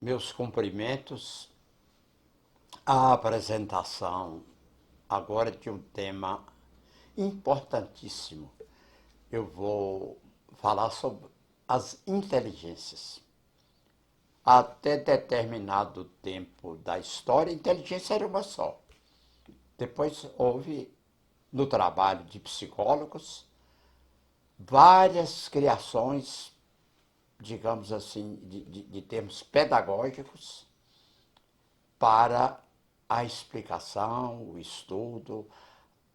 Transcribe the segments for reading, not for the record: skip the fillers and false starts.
Meus cumprimentos à apresentação agora de um tema importantíssimo. Eu vou falar sobre as inteligências. Até determinado tempo da história, a inteligência era uma só. Depois houve, no trabalho de psicólogos, várias criações, digamos assim, de termos pedagógicos para a explicação, o estudo,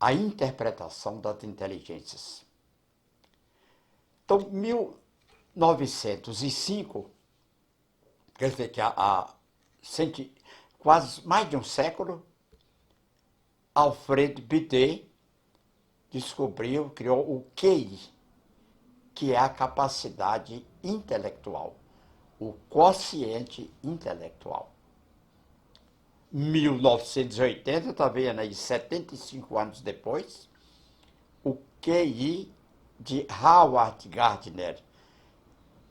a interpretação das inteligências. Então, 1905, quer dizer que há quase mais de um século, Alfred Binet criou o QI, que é a capacidade intelectual, o quociente intelectual. 1980, está vendo aí, 75 anos depois, o QI de Howard Gardner,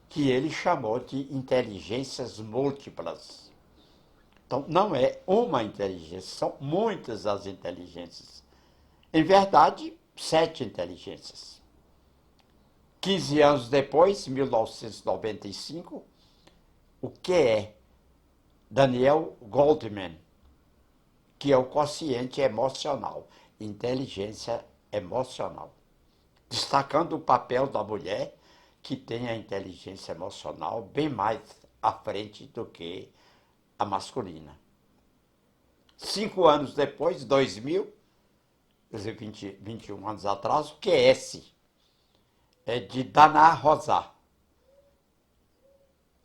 que ele chamou de inteligências múltiplas. Então, não é uma inteligência, são muitas as inteligências. Em verdade, 7 inteligências. 15 anos depois, 1995, o que é Daniel Goldman, que é o quociente emocional, inteligência emocional, destacando o papel da mulher, que tem a inteligência emocional bem mais à frente do que a masculina. 5 anos depois, 2000, quer dizer, 21 anos atrás, o QS é de Dana Rosa,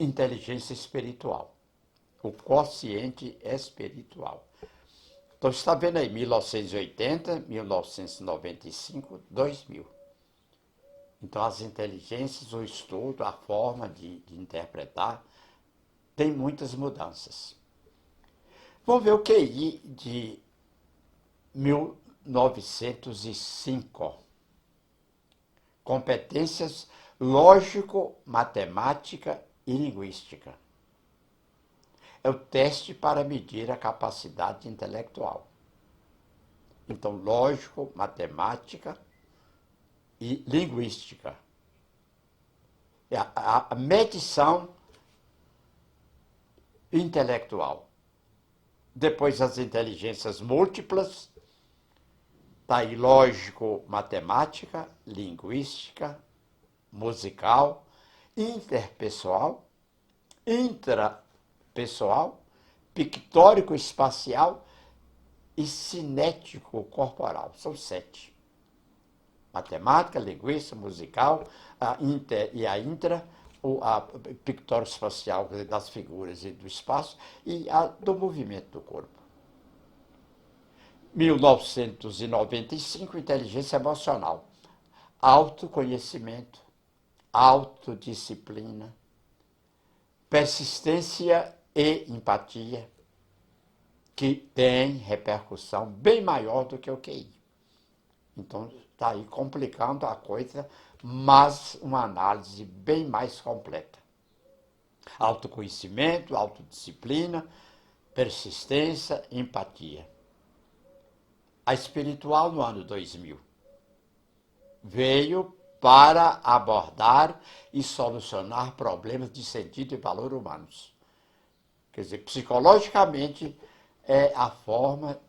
inteligência espiritual, o quociente espiritual. Então, você está vendo aí, 1980, 1995, 2000. Então, as inteligências, o estudo, a forma de interpretar, tem muitas mudanças. Vamos ver o QI de 1905. Competências lógico, matemática e linguística. É o teste para medir a capacidade intelectual. Então, lógico, matemática e linguística. É a medição intelectual. Depois, as inteligências múltiplas, está aí lógico, matemática, linguística, musical, interpessoal, intrapessoal, pictórico espacial e cinético corporal. São 7. Matemática, linguística, musical, a pictórico espacial das figuras e do espaço e a do movimento do corpo. 1995, inteligência emocional, autoconhecimento, autodisciplina, persistência e empatia, que tem repercussão bem maior do que o QI. Então, está aí complicando a coisa, mas uma análise bem mais completa. Autoconhecimento, autodisciplina, persistência, empatia. A espiritual, no ano 2000, veio para abordar e solucionar problemas de sentido e valor humanos. Quer dizer, psicologicamente é a forma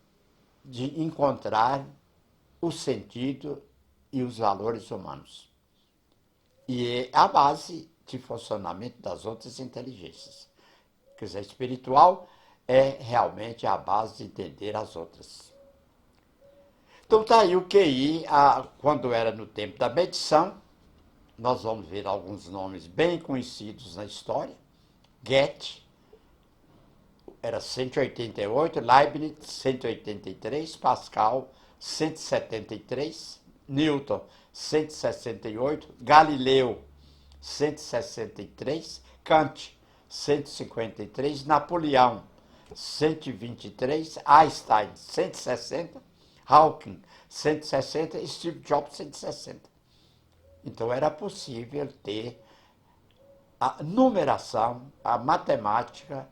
de encontrar o sentido e os valores humanos. E é a base de funcionamento das outras inteligências. Quer dizer, a espiritual é realmente a base de entender as outras. Então está aí o QI, quando era no tempo da medição, nós vamos ver alguns nomes bem conhecidos na história. Goethe era 188, Leibniz 183, Pascal 173, Newton 168, Galileu 163, Kant 153, Napoleão 123, Einstein 160, Hawking 160 e Steve Jobs 160. Então era possível ter a numeração, a matemática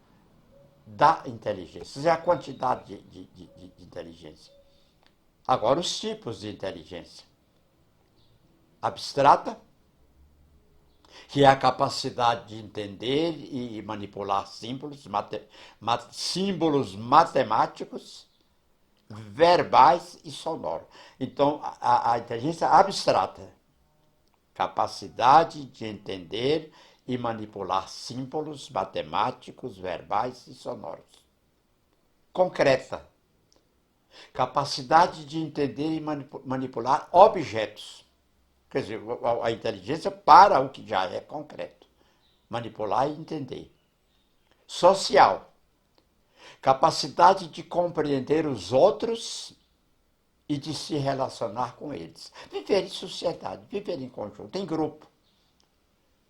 da inteligência, é a quantidade de inteligência. Agora, os tipos de inteligência. Abstrata, que é a capacidade de entender e manipular símbolos, símbolos matemáticos, verbais e sonoros. Então, a inteligência abstrata, capacidade de entender e manipular símbolos matemáticos, verbais e sonoros. Concreta, capacidade de entender e manipular objetos. Quer dizer, a inteligência para o que já é concreto. Manipular e entender. Social, capacidade de compreender os outros e de se relacionar com eles. Viver em sociedade, viver em conjunto, em grupo.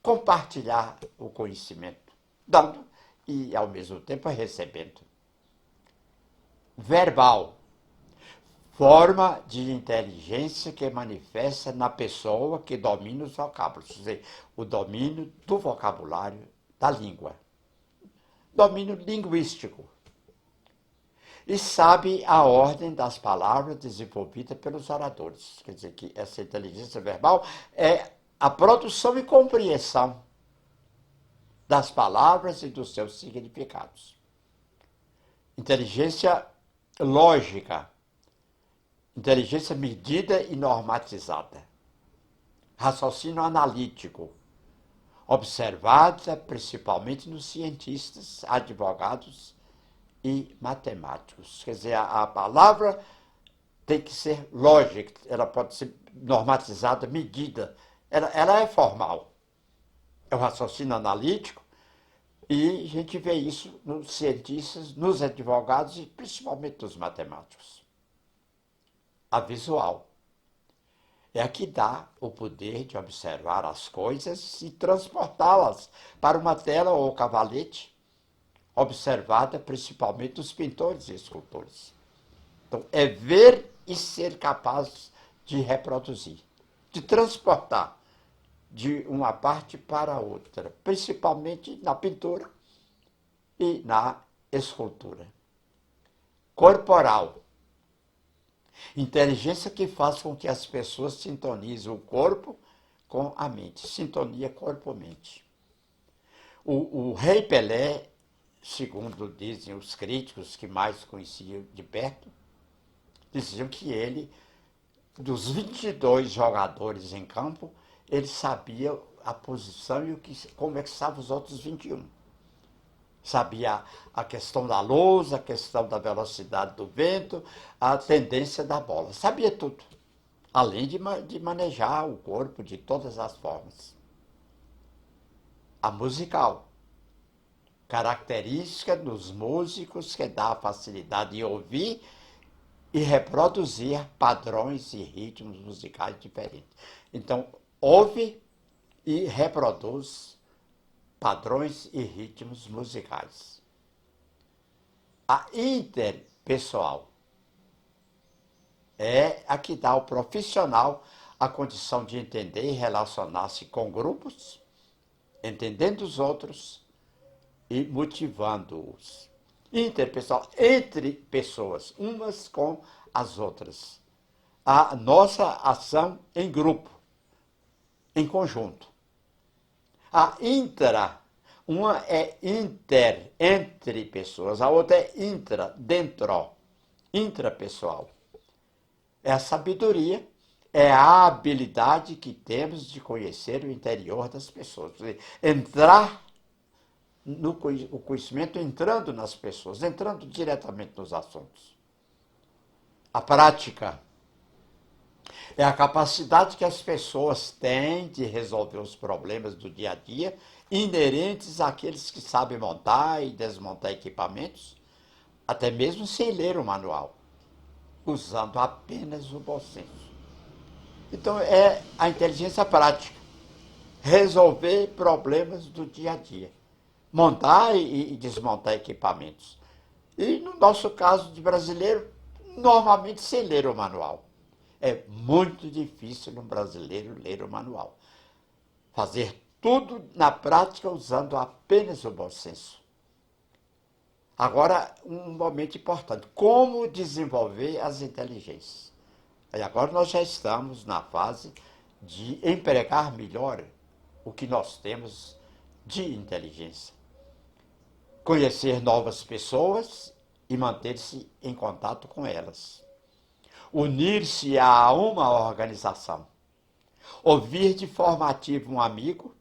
Compartilhar o conhecimento, dando e, ao mesmo tempo, recebendo. Verbal, forma de inteligência que manifesta na pessoa que domina os vocábulos, quer dizer, o domínio do vocabulário da língua. Domínio linguístico. E sabe a ordem das palavras desenvolvida pelos oradores. Quer dizer, que essa inteligência verbal é a produção e compreensão das palavras e dos seus significados. Inteligência lógica. Inteligência medida e normatizada. Raciocínio analítico. Observada principalmente nos cientistas, advogados e matemáticos. Quer dizer, a palavra tem que ser lógica, ela pode ser normatizada, medida. Ela é formal. É o raciocínio analítico e a gente vê isso nos cientistas, nos advogados e principalmente nos matemáticos. A visual é a que dá o poder de observar as coisas e transportá-las para uma tela ou cavalete, observada principalmente dos pintores e escultores. Então, é ver e ser capaz de reproduzir, de transportar de uma parte para outra, principalmente na pintura e na escultura. Corporal. Inteligência que faz com que as pessoas sintonizem o corpo com a mente. Sintonia corpo-mente. O rei Pelé, segundo dizem os críticos que mais conheciam de perto, diziam que ele, dos 22 jogadores em campo, ele sabia a posição e como é que estavam os outros 21. Sabia a questão da luz, a questão da velocidade do vento, a tendência da bola. Sabia tudo. Além de manejar o corpo de todas as formas. A musical. Característica dos músicos que dá a facilidade de ouvir e reproduzir padrões e ritmos musicais diferentes. Então, ouve e reproduz padrões e ritmos musicais. A interpessoal é a que dá ao profissional a condição de entender e relacionar-se com grupos, entendendo os outros e motivando-os. Interpessoal, entre pessoas, umas com as outras. A nossa ação em grupo, em conjunto. A intra, uma é inter, entre pessoas, a outra é intra, dentro, intrapessoal. É a sabedoria, é a habilidade que temos de conhecer o interior das pessoas. Entrar no o conhecimento entrando nas pessoas, entrando diretamente nos assuntos. A prática é a capacidade que as pessoas têm de resolver os problemas do dia a dia, inerentes àqueles que sabem montar e desmontar equipamentos, até mesmo sem ler o manual, usando apenas o bom senso. Então, é a inteligência prática, resolver problemas do dia a dia, montar e desmontar equipamentos. E, no nosso caso de brasileiro, normalmente sem ler o manual. É muito difícil um brasileiro ler o manual. Fazer Tudo na prática usando apenas o bom senso. Agora, um momento importante: como desenvolver as inteligências? E agora nós já estamos na fase de empregar melhor o que nós temos de inteligência. Conhecer novas pessoas e manter-se em contato com elas. Unir-se a uma organização. Ouvir de forma ativa um amigo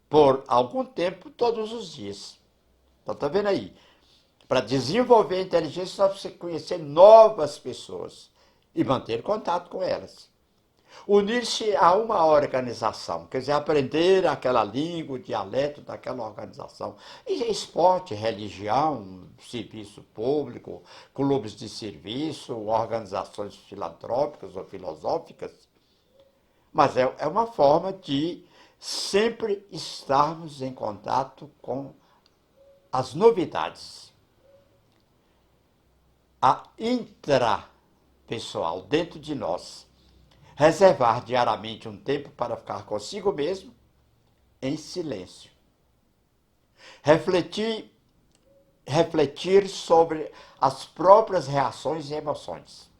por algum tempo, todos os dias. Então, tá vendo aí? Para desenvolver a inteligência, nós precisamos conhecer novas pessoas e manter contato com elas. Unir-se a uma organização, quer dizer, aprender aquela língua, o dialeto daquela organização. E esporte, religião, serviço público, clubes de serviço, organizações filantrópicas ou filosóficas. Mas é uma forma de sempre estarmos em contato com as novidades. A intrapessoal, dentro de nós. Reservar diariamente um tempo para ficar consigo mesmo, em silêncio. Refletir sobre as próprias reações e emoções.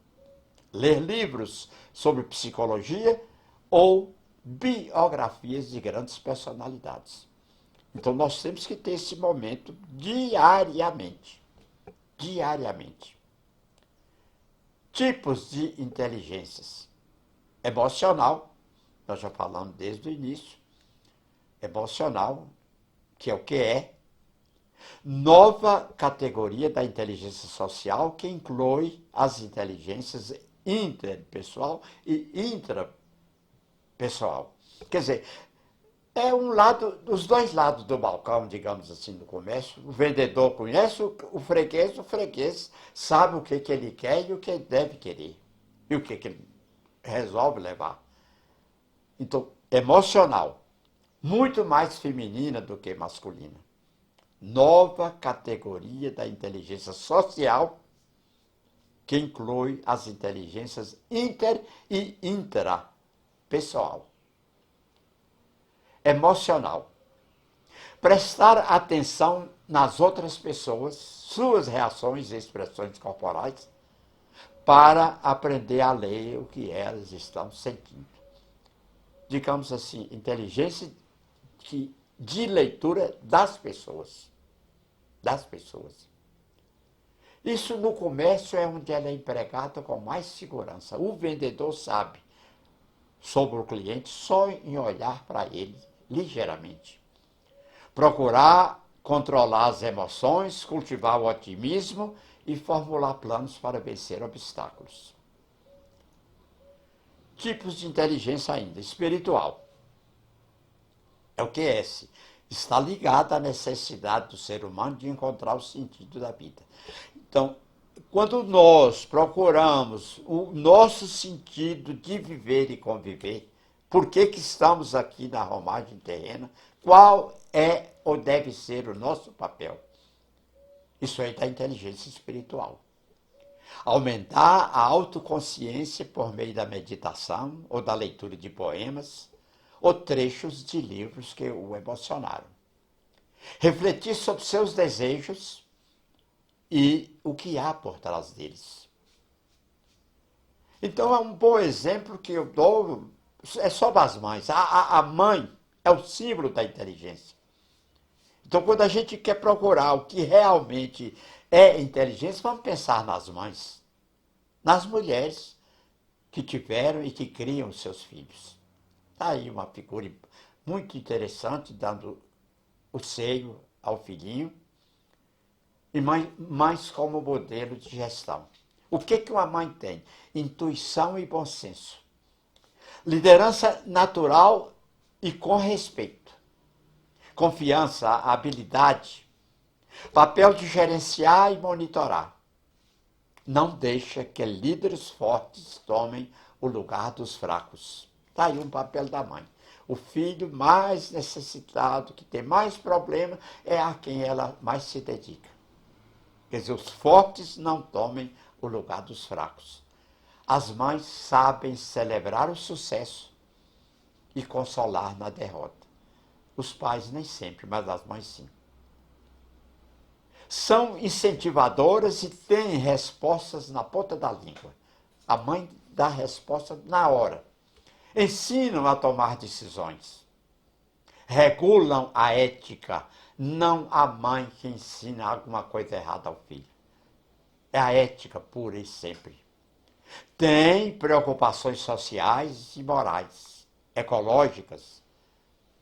Ler livros sobre psicologia ou biografias de grandes personalidades. Então nós temos que ter esse momento diariamente. Diariamente. Tipos de inteligências. Emocional, nós já falamos desde o início. Emocional, que é o que é. Nova categoria da inteligência social, que inclui as inteligências interpessoal e intrapessoal. Quer dizer, é um lado, os dois lados do balcão, digamos assim, do comércio. O vendedor conhece o freguês sabe o que ele quer e o que ele deve querer. E o que ele resolve levar. Então, emocional, muito mais feminina do que masculina. Nova categoria da inteligência social, que inclui as inteligências inter e intrapessoal. Emocional. Prestar atenção nas outras pessoas, suas reações e expressões corporais, para aprender a ler o que elas estão sentindo. Digamos assim, inteligência de leitura das pessoas. Das pessoas. Isso no comércio é onde ela é empregada com mais segurança. O vendedor sabe sobre o cliente só em olhar para ele ligeiramente. Procurar controlar as emoções, cultivar o otimismo e formular planos para vencer obstáculos. Tipos de inteligência ainda. Espiritual. É o QS. Está ligado à necessidade do ser humano de encontrar o sentido da vida. Então, quando nós procuramos o nosso sentido de viver e conviver, por que estamos aqui na romagem terrena, qual é ou deve ser o nosso papel? Isso aí da inteligência espiritual. Aumentar a autoconsciência por meio da meditação ou da leitura de poemas ou trechos de livros que o emocionaram. Refletir sobre seus desejos e o que há por trás deles. Então é um bom exemplo que eu dou, é sobre as mães. A mãe é o símbolo da inteligência. Então quando a gente quer procurar o que realmente é inteligência, vamos pensar nas mães, nas mulheres que tiveram e que criam seus filhos. Está aí uma figura muito interessante, dando o seio ao filhinho, e mais como modelo de gestão. O que uma mãe tem? Intuição e bom senso. Liderança natural e com respeito. Confiança, habilidade. Papel de gerenciar e monitorar. Não deixa que líderes fortes tomem o lugar dos fracos. Está aí um papel da mãe. O filho mais necessitado, que tem mais problema, é a quem ela mais se dedica. Quer dizer, os fortes não tomem o lugar dos fracos. As mães sabem celebrar o sucesso e consolar na derrota. Os pais nem sempre, mas as mães sim. São incentivadoras e têm respostas na ponta da língua. A mãe dá a resposta na hora. Ensinam a tomar decisões. Regulam a ética. Não a mãe que ensina alguma coisa errada ao filho. É a ética pura e sempre. Tem preocupações sociais e morais, ecológicas,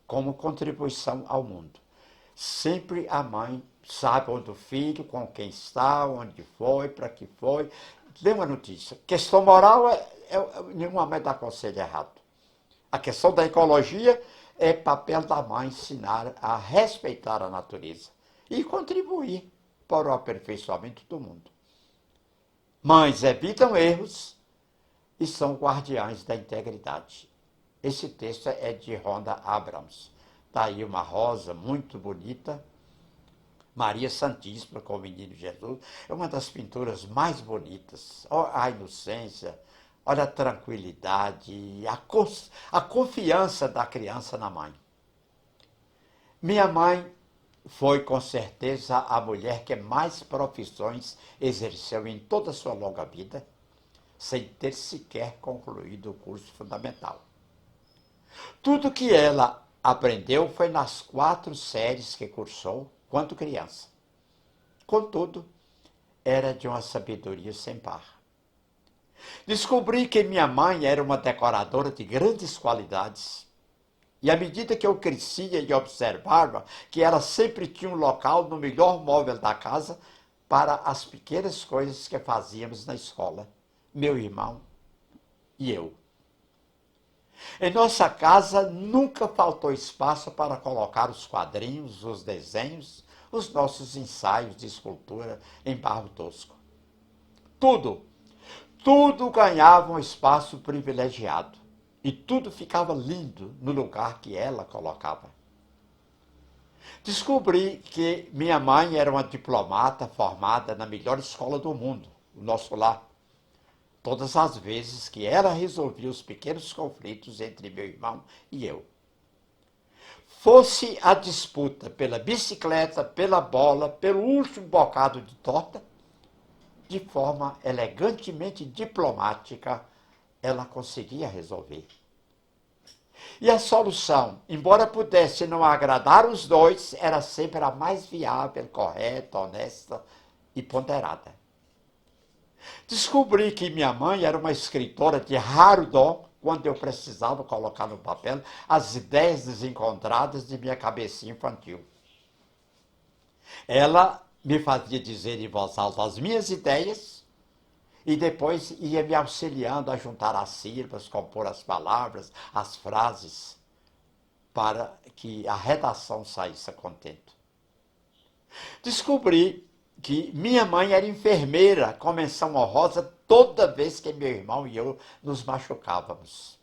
como contribuição ao mundo. Sempre a mãe sabe onde o filho, com quem está, onde foi, para que foi. Dê uma notícia. Questão moral, nenhuma mãe dá conselho errado. A questão da ecologia é papel da mãe ensinar a respeitar a natureza e contribuir para o aperfeiçoamento do mundo. Mães evitam erros e são guardiães da integridade. Esse texto é de Rhonda Abrams. Está aí uma rosa muito bonita, Maria Santíssima com o Menino Jesus. É uma das pinturas mais bonitas. Olha a inocência, olha a tranquilidade, a confiança da criança na mãe. Minha mãe foi, com certeza, a mulher que mais profissões exerceu em toda a sua longa vida, sem ter sequer concluído o curso fundamental. Tudo que ela aprendeu foi nas 4 séries que cursou quando criança. Contudo, era de uma sabedoria sem par. Descobri que minha mãe era uma decoradora de grandes qualidades. E à medida que eu crescia e observava que ela sempre tinha um local no melhor móvel da casa para as pequenas coisas que fazíamos na escola, meu irmão e eu. Em nossa casa nunca faltou espaço para colocar os quadrinhos, os desenhos, os nossos ensaios de escultura em barro tosco. Tudo ganhava um espaço privilegiado. E tudo ficava lindo no lugar que ela colocava. Descobri que minha mãe era uma diplomata formada na melhor escola do mundo, o nosso lar. Todas as vezes que ela resolvia os pequenos conflitos entre meu irmão e eu. Fosse a disputa pela bicicleta, pela bola, pelo último bocado de torta, de forma elegantemente diplomática, ela conseguia resolver. E a solução, embora pudesse não agradar os dois, era sempre a mais viável, correta, honesta e ponderada. Descobri que minha mãe era uma escritora de raro dom quando eu precisava colocar no papel as ideias desencontradas de minha cabecinha infantil. Ela me fazia dizer em voz alta as minhas ideias e depois ia me auxiliando a juntar as sílabas, compor as palavras, as frases, para que a redação saísse a contento. Descobri que minha mãe era enfermeira com menção honrosa toda vez que meu irmão e eu nos machucávamos.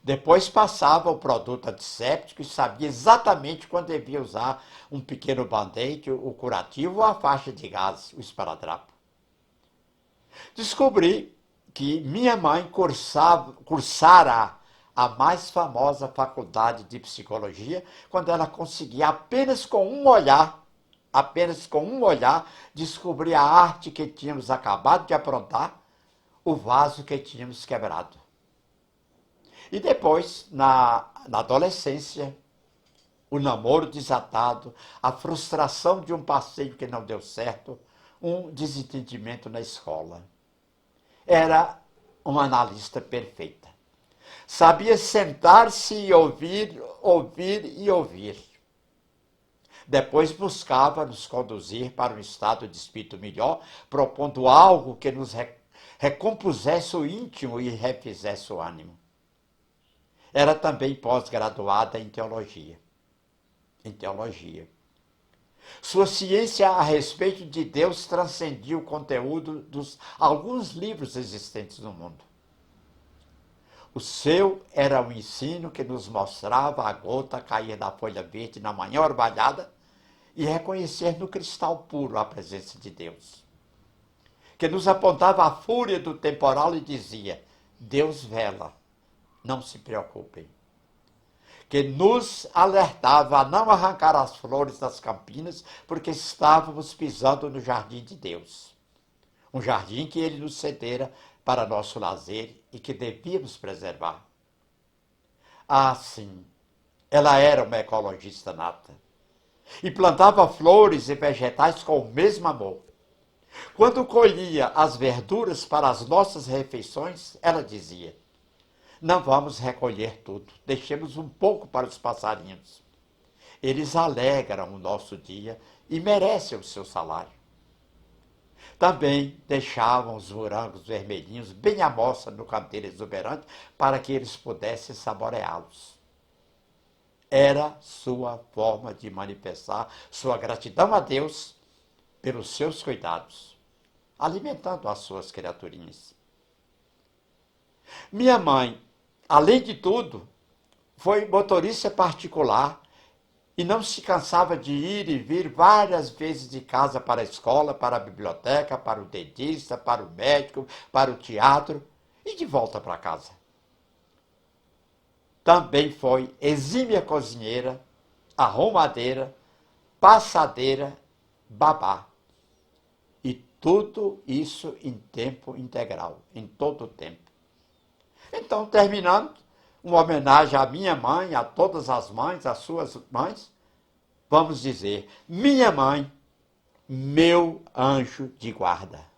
Depois passava o produto antisséptico e sabia exatamente quando devia usar um pequeno band-aid, o curativo ou a faixa de gás, o esparadrapo. Descobri que minha mãe cursara a mais famosa faculdade de psicologia quando ela conseguia apenas com um olhar, descobrir a arte que tínhamos acabado de aprontar, o vaso que tínhamos quebrado. E depois, na adolescência, o namoro desatado, a frustração de um passeio que não deu certo, um desentendimento na escola. Era uma analista perfeita. Sabia sentar-se e ouvir e ouvir. Depois buscava nos conduzir para um estado de espírito melhor, propondo algo que nos recompusesse o íntimo e refizesse o ânimo. Era também pós-graduada em teologia. Sua ciência a respeito de Deus transcendia o conteúdo dos alguns livros existentes no mundo. O seu era um ensino que nos mostrava a gota cair da folha verde na manhã orvalhada e reconhecer no cristal puro a presença de Deus. Que nos apontava a fúria do temporal e dizia: Deus vela, não se preocupem. que nos alertava a não arrancar as flores das campinas, porque estávamos pisando no jardim de Deus. Um jardim que ele nos cedera para nosso lazer e que devíamos preservar. Ah, sim, ela era uma ecologista nata. E plantava flores e vegetais com o mesmo amor. Quando colhia as verduras para as nossas refeições, ela dizia: não vamos recolher tudo, deixemos um pouco para os passarinhos. Eles alegram o nosso dia e merecem o seu salário. Também deixavam os morangos vermelhinhos bem à mostra no canteiro exuberante para que eles pudessem saboreá-los. Era sua forma de manifestar sua gratidão a Deus pelos seus cuidados, alimentando as suas criaturinhas. Minha mãe, além de tudo, foi motorista particular e não se cansava de ir e vir várias vezes de casa para a escola, para a biblioteca, para o dentista, para o médico, para o teatro e de volta para casa. Também foi exímia cozinheira, arrumadeira, passadeira, babá. E tudo isso em tempo integral, em todo o tempo. Então, terminando, uma homenagem à minha mãe, a todas as mães, às suas mães, vamos dizer: minha mãe, meu anjo de guarda.